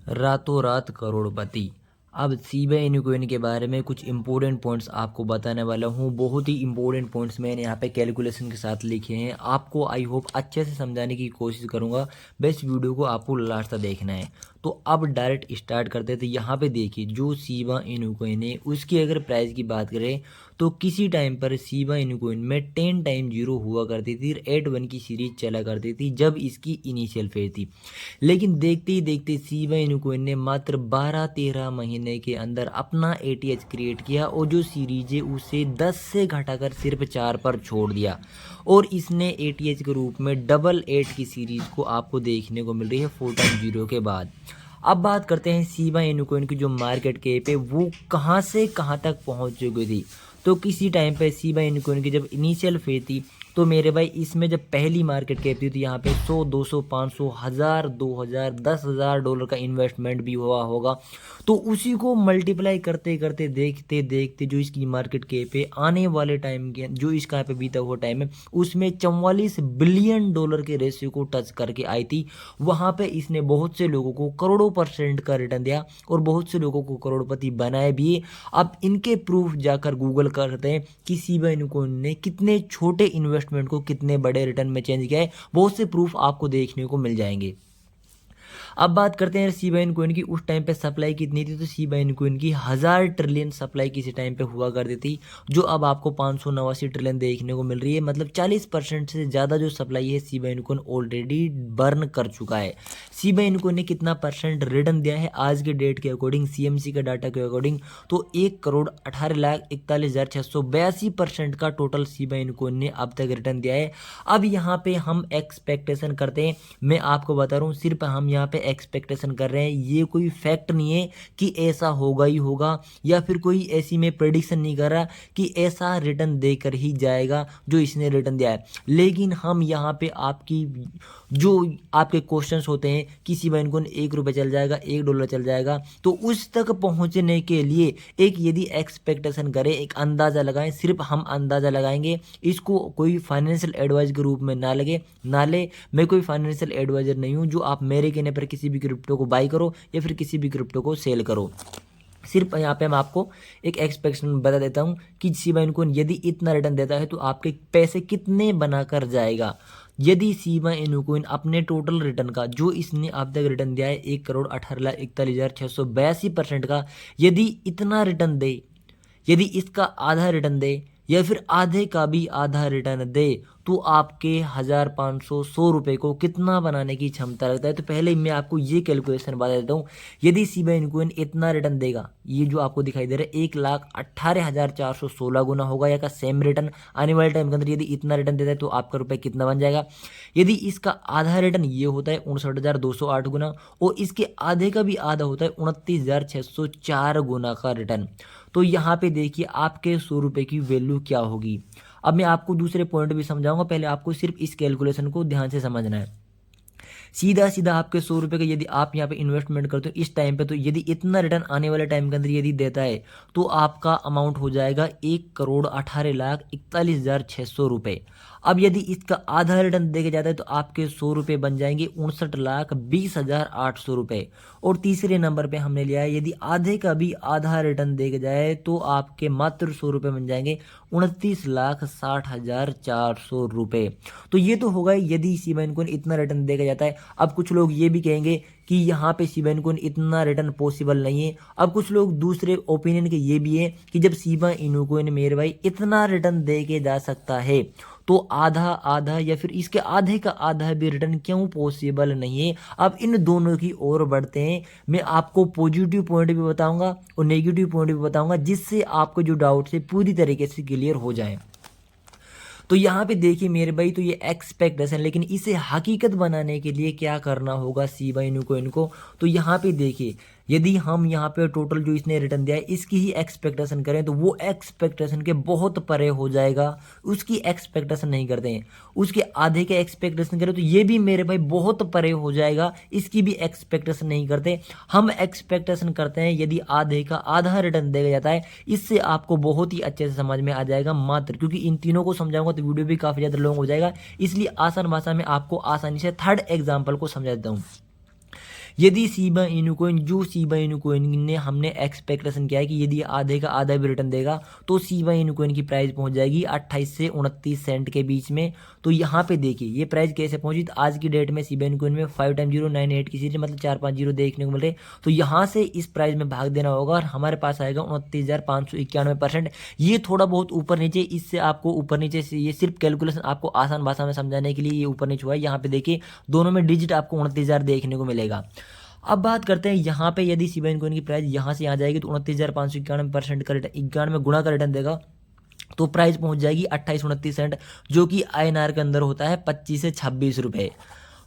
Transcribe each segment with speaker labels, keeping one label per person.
Speaker 1: रातों रात करोड़पति। अब शिबा इनू कॉइन के बारे में कुछ इंपॉर्टेंट पॉइंट्स आपको बताने वाला हूँ। बहुत ही इंपॉर्टेंट पॉइंट्स मैंने यहाँ पे कैलकुलेशन के साथ लिखे हैं। आपको आई होप अच्छे से समझाने की कोशिश करूँगा। बस वीडियो को आपको लास्ट तक देखना है। तो अब डायरेक्ट स्टार्ट करते हैं। तो यहाँ पे देखिए जो शिबा इनू कॉइन है उसकी अगर प्राइस की बात करें तो किसी टाइम पर शिबा इनू कॉइन में 10 टाइम जीरो हुआ करती थी। 8-1 की सीरीज चला करती थी जब इसकी इनिशियल फेज थी। लेकिन देखते ही देखते शिबा इनू कॉइन ने मात्र 12-13 महीने के अंदर अपना एटीएच क्रिएट किया और जो सीरीज है उसे 10 से घटाकर सिर्फ 4 पर छोड़ दिया। और इसने एटीएच के रूप में 888 की सीरीज को आपको देखने को मिल रही है 4 टाइम जीरो के बाद। अब बात करते हैं शिबा इनू कॉइन की जो मार्केट कैप है वो कहाँ से कहाँ तक पहुँच चुकी थी। तो किसी टाइम पे शिबा इनू कॉइन की जब इनिशियल फेज थी तो मेरे भाई इसमें जब पहली मार्केट कैप थी तो यहाँ पे 100, 200, 500, 1000, 2000, 10,000 डॉलर का इन्वेस्टमेंट भी हुआ होगा। तो उसी को मल्टीप्लाई करते करते देखते देखते जो इसकी मार्केट कैप है आने वाले टाइम के जो इसका यहाँ पे बीता हुआ टाइम है उसमें 44 बिलियन डॉलर के रेशियो को टच करके आई थी। वहाँ पे इसने बहुत से लोगों को करोड़ों % का रिटर्न दिया और बहुत से लोगों को करोड़पति बनाए भी। अब इनके प्रूफ जाकर गूगल करते हैं कि शिबा इनू कॉइन ने कितने छोटे इन्वेस्टमेंट को कितने बड़े रिटर्न में चेंज किया है। बहुत से प्रूफ आपको देखने को मिल जाएंगे। अब बात करते हैं शिबा इनू कॉइन की। उस टाइम पे सप्लाई कितनी थी तो शिबा इनू कॉइन की 1000 ट्रिलियन सप्लाई किसी टाइम पे हुआ करती थी जो अब आपको 589 ट्रिलियन देखने को मिल रही है। मतलब 40% से ज़्यादा जो सप्लाई है Shiba Inu coin already burn कर चुका है। शिबा इनू कॉइन ने कितना % रिटर्न दिया है आज के डेट के अकॉर्डिंग सीएमसी का डाटा के अकॉर्डिंग तो 1,18,41,682% का टोटल शिबा इनू कॉइन ने अब तक रिटर्न दिया है। अब यहाँ पे हम एक्सपेक्टेशन करते हैं। मैं आपको बता रहा हूँ सिर्फ हम यहाँ पे एक्सपेक्टेशन कर रहे हैं। ये कोई फैक्ट नहीं है कि ऐसा होगा ही होगा या फिर कोई ऐसी मैं प्रेडिक्शन नहीं कर रहा कि ऐसा रिटर्न देकर ही जाएगा जो इसने रिटर्न दिया है। लेकिन हम यहाँ पे आपकी जो आपके क्वेश्चंस होते हैं कि शिबा इनू कॉइन ₹1 चल जाएगा, $1 चल जाएगा, तो उस तक पहुँचने के लिए एक यदि एक्सपेक्टेशन करें, एक अंदाज़ा लगाएं। सिर्फ हम अंदाज़ा लगाएंगे, इसको कोई फाइनेंशियल एडवाइस के रूप में ना ले। मैं कोई फाइनेंशियल एडवाइजर नहीं हूँ जो आप मेरे कहने पर किसी भी क्रिप्टो को बाई करो या फिर किसी भी क्रिप्टो को सेल करो। सिर्फ यहाँ पे मैं आपको एक एक्सपेक्टेशन बता देता हूँ कि शिबा इनू कॉइन यदि इतना रिटर्न देता है तो आपके पैसे कितने बनाकर जाएगा। यदि शिबा इनू कॉइन अपने टोटल रिटर्न का जो इसने अब तक रिटर्न दिया है 1,18,41,682% का यदि इतना रिटर्न दे, यदि इसका आधा रिटर्न दे या फिर आधे का भी आधा रिटर्न दे तो आपके 1,500 रुपये को कितना बनाने की क्षमता रखता है। तो पहले मैं आपको ये कैलकुलेशन बता देता हूँ। यदि शिबा इनू कॉइन इतना रिटर्न देगा, ये जो आपको दिखाई दे रहा है 1,18,416 गुना होगा या का सेम रिटर्न आने वाले टाइम के अंदर यदि इतना रिटर्न देता है तो आपका रुपये कितना बन जाएगा। यदि इसका आधा रिटर्न ये होता है 59,208 गुना और इसके आधे का भी आधा होता है 29,604 गुना का रिटर्न। तो यहाँ पे देखिए आपके 100 रुपये की वैल्यू क्या होगी। अब मैं आपको दूसरे पॉइंट भी समझाऊंगा, पहले आपको सिर्फ इस कैलकुलेशन को ध्यान से समझना है। सीधा सीधा आपके 100 रुपये का यदि आप यहाँ पे इन्वेस्टमेंट करते हो इस टाइम पे तो यदि इतना रिटर्न आने वाले टाइम के अंदर यदि देता है तो आपका अमाउंट हो जाएगा 1,18,41,600 रुपये। अब यदि इसका आधा रिटर्न देके जाता है तो आपके 100 रुपये बन जाएंगे 59,20,800 रुपये। और तीसरे नंबर पे हमने लिया है यदि आधे का भी आधा रिटर्न देके जाए तो आपके मात्र 100 रुपये बन जाएंगे 29,60,400 रुपये। तो ये तो होगा यदि शिबा इनू कॉइन इतना रिटर्न देगा जाता है। अब कुछ लोग ये भी कहेंगे कि यहाँ पे शिबा इनू कॉइन इतना रिटर्न पॉसिबल नहीं है। अब कुछ लोग दूसरे ओपिनियन के ये भी है कि जब शिबा इनू कॉइन मेरे भाई इतना रिटर्न दे के जा सकता है तो आधा आधा या फिर इसके आधे का आधा भी रिटर्न क्यों पॉसिबल नहीं है। अब इन दोनों की ओर बढ़ते हैं। मैं आपको पॉजिटिव पॉइंट भी बताऊंगा और नेगेटिव पॉइंट भी बताऊंगा जिससे आपको जो डाउट है पूरी तरीके से क्लियर हो जाए। तो यहाँ पे देखिए मेरे भाई तो ये एक्सपेक्टेशन, लेकिन इसे हकीकत बनाने के लिए क्या करना होगा शिबा इनू कॉइन को। तो यहाँ पे देखिए यदि हम यहाँ पे टोटल जो इसने रिटर्न दिया है इसकी ही एक्सपेक्टेशन करें तो वो एक्सपेक्टेशन के बहुत परे हो जाएगा। उसकी एक्सपेक्टेशन नहीं करते हैं, उसके आधे के एक्सपेक्टेशन करें तो ये भी मेरे भाई बहुत परे हो जाएगा। इसकी भी एक्सपेक्टेशन नहीं करते, हम एक्सपेक्टेशन करते हैं यदि आधे का आधा रिटर्न दिया जाता है। इससे आपको बहुत ही अच्छे से समझ में आ जाएगा मात्र, क्योंकि इन तीनों को समझाऊंगा तो वीडियो भी काफ़ी ज़्यादा लॉन्ग हो जाएगा, इसलिए आसान भाषा में आपको आसानी से थर्ड एग्जाम्पल को समझा देता हूँ। यदि शिबा इनू कोइन ने हमने एक्सपेक्टेशन किया है कि यदि आधे का आधा भी रिटर्न देगा तो शिबा इनू कोइन की प्राइस पहुंच जाएगी 28 से 29 सेंट के बीच में। तो यहाँ पे देखिए ये प्राइस कैसे पहुंची, तो आज की डेट में शिबा इनू कोइन में 5 टाइम 098 की सीरीज मतलब 4 5 जीरो देखने को मिल रहे। तो यहाँ से इस प्राइस में भाग देना होगा और हमारे पास आएगा 29,591%। ये थोड़ा बहुत ऊपर नीचे, इससे आपको ऊपर नीचे से ये सिर्फ कैलकुलेशन आपको आसान भाषा में समझाने के लिए ये ऊपर नीचे हुआ है। यहाँ पे देखिए दोनों में डिजिट आपको 29,000 देखने को मिलेगा। अब बात करते हैं यहाँ पे यदि शिबा इनू कोइन की प्राइस यहाँ से यहाँ जाएगी तो 29,591% का रिटर्न 91 गुना का रिटर्न देगा तो प्राइस पहुंच जाएगी 28-29 सेंट, जो कि INR के अंदर होता है 25 से 26 रुपए।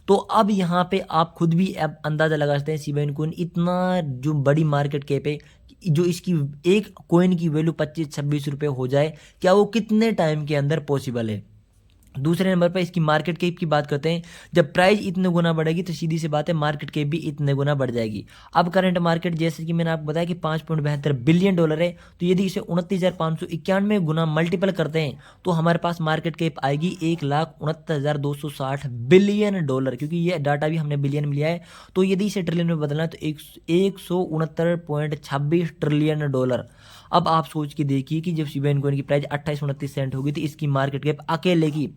Speaker 1: तो अब यहाँ पे आप खुद भी अब अंदाजा लगा सकते हैं शिबा इनू कोइन इतना जो बड़ी मार्केट कैप है, जो इसकी एक कोइन की वैल्यू 25-26 रुपए हो जाए, क्या वो कितने टाइम के अंदर पॉसिबल है। दूसरे नंबर पर इसकी मार्केट कैप की बात करते हैं। जब प्राइस इतने गुना बढ़ेगी तो सीधी सी बात है मार्केट कैप भी इतने गुना बढ़ जाएगी। अब करंट मार्केट जैसे कि मैंने आपको बताया कि $5.72 बिलियन है, तो यदि इसे 29,591 गुना मल्टीपल करते हैं तो हमारे पास मार्केट कैप आएगी 1,69,260 बिलियन डॉलर, क्योंकि ये डाटा भी हमने बिलियन में लिया है। तो यदि इसे ट्रिलियन में बदलना है तो 169.26 ट्रिलियन डॉलर। अब आप सोच के देखिए कि जब शिबा इनू कोइन की प्राइस 28-29 सेंट होगी तो इसकी मार्केट कैप अकेले की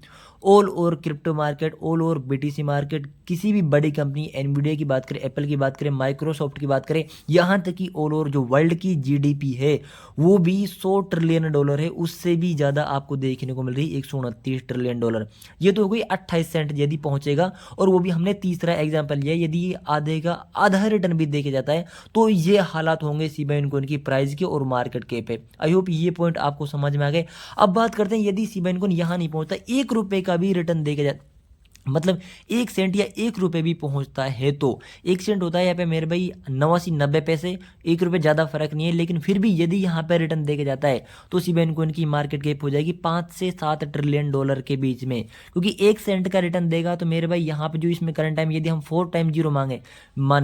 Speaker 1: all over crypto market, all over BTC market, किसी भी बड़ी कंपनी एनवीडिया की बात करें, एप्पल की बात करें, माइक्रोसॉफ्ट की बात करें, यहाँ तक कि ऑल ओवर जो वर्ल्ड की GDP है वो भी 100 ट्रिलियन डॉलर है, उससे भी ज़्यादा आपको देखने को मिल रही है 129 ट्रिलियन डॉलर। ये तो हो गई 28 सेंट यदि पहुंचेगा, और वो भी हमने तीसरा एग्जाम्पल लिया, यदि ये आधे का आधा रिटर्न भी देके जाता है तो ये हालात होंगे शिबा इनू कोइन की प्राइस के और मार्केट कैप है। आई होप ये पॉइंट आपको समझ में आ गए। अब बात करते हैं यदि शिबा इनू कोइन यहाँ नहीं पहुंचता, 1 रुपए का भी रिटर्न देके जाता, मतलब 1 सेंट या 1 रुपए भी पहुंचता है, तो 1 सेंट होता है यहाँ पे मेरे भाई 89-90 पैसे, 1 रुपए ज़्यादा फर्क नहीं है। लेकिन फिर भी यदि यहाँ पे रिटर्न देके जाता है तो शिबा इनू कोइन की मार्केट कैप हो जाएगी 5 से 7 ट्रिलियन डॉलर के बीच में, क्योंकि 1 सेंट का रिटर्न देगा तो मेरे भाई यहाँ पे जो इसमें करंट टाइम यदि हम 4 टाइम जीरो माने,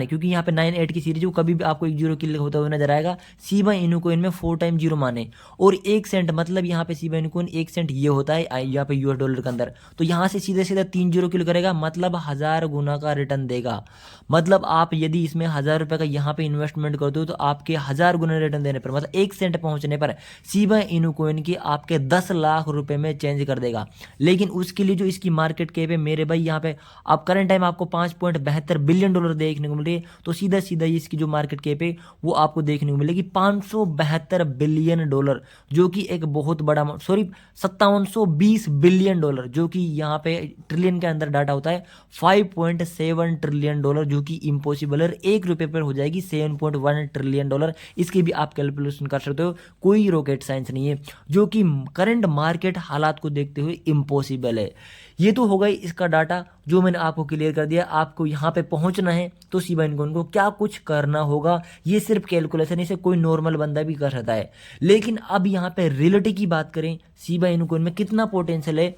Speaker 1: क्योंकि यहाँ पे 9-8 की सीरीज कभी भी आपको 1 जीरो की होता हुआ नजर आएगा, शिबा इनू कोइन में 4 टाइम जीरो माने और 1 सेंट, मतलब यहाँ पे शिबा इनू कोइन 1 सेंट ये होता है यहाँ पे US डॉलर के अंदर, तो यहाँ से सीधे सीधा 3 जीरो किल करेगा, मतलब 1000 गुना का रिटर्न देगा। मतलब आप यदि इसमें 1000 रुपए का यहाँ पे इन्वेस्टमेंट करते हो तो आपके 1000 गुना रिटर्न देने पर, मतलब 1 सेंट पहुंचने पर शिबा इनू कोइन की आपके 10 लाख रुपए में चेंज कर देगा। लेकिन उसके लिए जो इसकी मार्केट कैप है मेरे भाई, यहाँ पे आप करंट टाइम आपको 5.72 बिलियन डॉलर देखने को मिल रही है, तो सीधा सीधा इसकी जो मार्केट कैप है वो आपको देखने को मिलेगी 572 बिलियन डॉलर, जो कि एक बहुत बड़ा, सॉरी 5720 बिलियन डॉलर, जो कि यहाँ पे ट्रिलियन के अंदर डाटा होता है 5.7 ट्रिलियन डॉलर, जो कि इम्पॉसिबल है। 1 रुपए पर हो जाएगी 7.1 ट्रिलियन डॉलर। इसकी भी आप कैलकुलेशन कर सकते हो, कोई रॉकेट साइंस नहीं है, जो कि करंट मार्केट हालात को देखते हुए इम्पॉसिबल है। ये तो हो गई इसका डाटा जो मैंने आपको क्लियर कर दिया। आपको यहाँ पे पहुंचना है तो शिबा इनू कोइन को क्या कुछ करना होगा, ये सिर्फ कैलकुलेशन, इसे कोई नॉर्मल बंदा भी कर सकता है। लेकिन अब यहाँ पे रियलिटी की बात करें, शिबा इनू कोइन में कितना पोटेंशियल है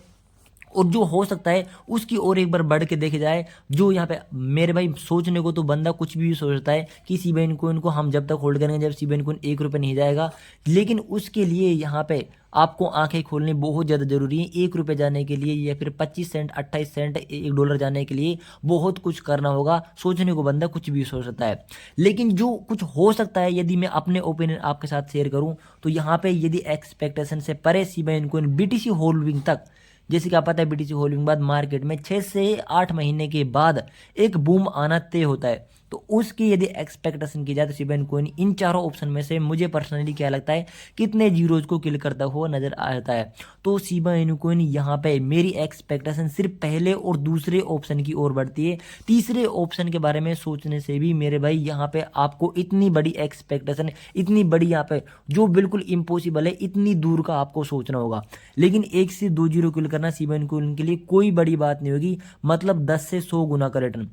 Speaker 1: और जो हो सकता है उसकी और एक बार बढ़ के देखे जाए, जो यहाँ पे मेरे भाई सोचने को तो बंदा कुछ भी सोचता है कि शिबा इनू कोइन को हम जब तक होल्ड करेंगे जब शिबा इनू कोइन 1 रुपये नहीं जाएगा, लेकिन उसके लिए यहाँ पे आपको आंखें खोलनी बहुत ज़्यादा जरूरी है। 1 रुपये जाने के लिए या फिर 25 सेंट 28 सेंट 1 डॉलर जाने के लिए बहुत कुछ करना होगा। सोचने को बंदा कुछ भी सोच सकता है, लेकिन जो कुछ हो सकता है, यदि मैं अपने ओपिनियन आपके साथ शेयर करूँ तो यहाँ पे यदि एक्सपेक्टेशन से परे Shiba Inu coin BTC holding तक, जैसे कि आप पता है BTC होल्डिंग बाद मार्केट में 6 से 8 महीने के बाद एक बूम आना तय होता है, तो उसकी यदि एक्सपेक्टेशन की जाए तो शिबा इनू कोइन इन चारों ऑप्शन में से मुझे पर्सनली क्या लगता है कितने जीरोज को किल करता हुआ नजर आता है। तो शिबा इनू कोइन यहाँ पे मेरी एक्सपेक्टेशन सिर्फ पहले और दूसरे ऑप्शन की ओर बढ़ती है। तीसरे ऑप्शन के बारे में सोचने से भी मेरे भाई यहाँ पे आपको इतनी बड़ी एक्सपेक्टेशन, इतनी बड़ी यहाँ पे जो बिल्कुल इम्पॉसिबल है, इतनी दूर का आपको सोचना होगा। लेकिन 1 से 2 जीरो किल करना शिबा इनू कोइन के लिए कोई बड़ी बात नहीं होगी, मतलब 10 से 100 गुना का रिटर्न।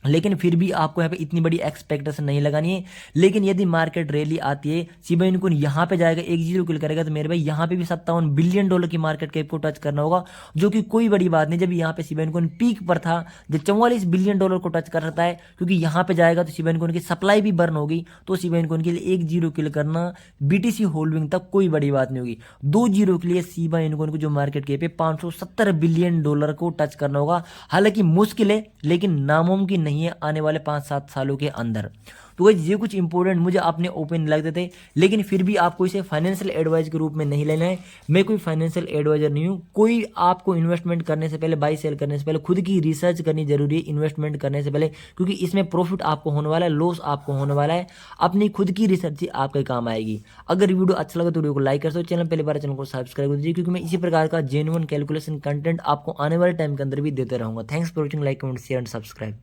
Speaker 1: लेकिन फिर भी आपको यहाँ पे इतनी बड़ी एक्सपेक्टेशन नहीं लगानी है। लेकिन यदि मार्केट रैली आती है, शिबा इनू कोइन यहाँ पे जाएगा, 1 जीरो किल करेगा, तो मेरे भाई यहाँ पे भी 57 बिलियन डॉलर की मार्केट कैप को टच करना होगा, जो कि कोई बड़ी बात नहीं। जब यहाँ पे शिबा इनू कोइन पीक पर था, जब 44 बिलियन डॉलर को टच कर सकता है, क्योंकि यहाँ पे जाएगा तो शिबा इनू कोइन की सप्लाई भी बर्न होगी, तो शिबा इनू कोइन के लिए 1 जीरो किल करना BTC होल्डिंग तक कोई बड़ी बात नहीं होगी। 2 जीरो के लिए शिबा इनू कोइन को जो मार्केट कैप है 570 बिलियन डॉलर को टच करना होगा। हालांकि मुश्किल है लेकिन नामुमकिन नहीं नहीं है आने वाले 5-7 सालों के अंदर। तो गाइस ये कुछ इंपॉर्टेंट मुझे अपने ओपिनियन लगते थे, लेकिन फिर भी आपको इसे फाइनेंशियल एडवाइस के रूप में नहीं लेना है। मैं कोई फाइनेंशियल एडवाइजर नहीं हूँ। कोई आपको इन्वेस्टमेंट करने से पहले, बाई सेल करने से पहले खुद की रिसर्च करनी जरूरी है इन्वेस्टमेंट करने से पहले, क्योंकि इसमें प्रॉफिट आपको होने वाला है, लॉस आपको होने वाला है। अपनी खुद की रिसर्च ही आपके काम आएगी। अगर वीडियो अच्छा लगा तो वीडियो को लाइक कर दो, चैनल पहली बार चैनल को सब्सक्राइब कर दीजिए, क्योंकि मैं इसी प्रकार का जेन्युइन कैलकुलेशन कंटेंट आपको आने वाले टाइम के अंदर भी देते रहूंगा। Thanks for watching, like comment share and subscribe.